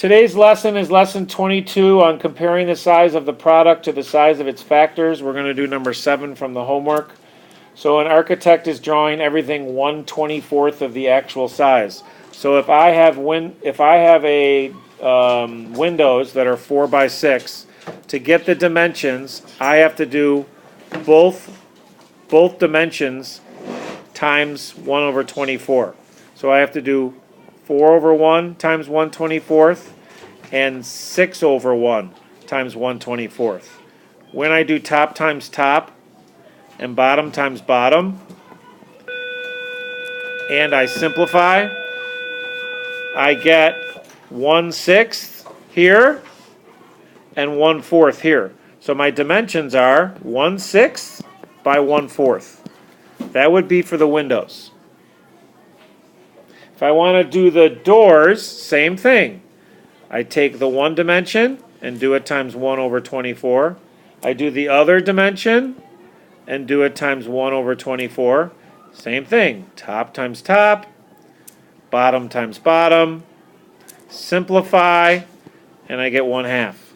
Today's lesson is lesson 22 on comparing the size of the product to the size of its factors. We're going to do number 7 from the homework. So an architect is drawing everything 1/24th of the actual size. So if I have a windows that are 4 by 6, to get the dimensions, I have to do both dimensions times 1/24. So I have to do 4/1 times 1/24 and 6/1 times 1/24. When I do top times top and bottom times bottom, and I simplify, I get 1/6 here and 1/4 here. So my dimensions are 1/6 by 1/4. That would be for the windows. If I want to do the doors, same thing. I take the one dimension and do it times 1/24. I do the other dimension and do it times 1/24. Same thing. Top times top, bottom times bottom. Simplify, and I get 1/2.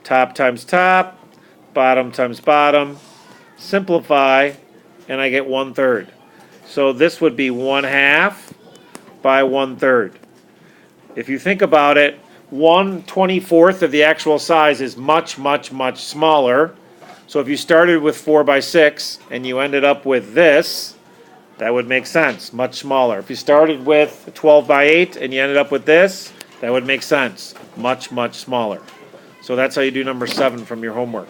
Top times top, bottom times bottom. Simplify, and I get 1/3. So this would be 1/2 by 1/3. If you think about it, 1/24th of the actual size is much, much, much smaller. So if you started with 4 by 6 and you ended up with this, that would make sense, much smaller. If you started with 12 by 8 and you ended up with this, that would make sense, much, much smaller. So that's how you do number 7 from your homework.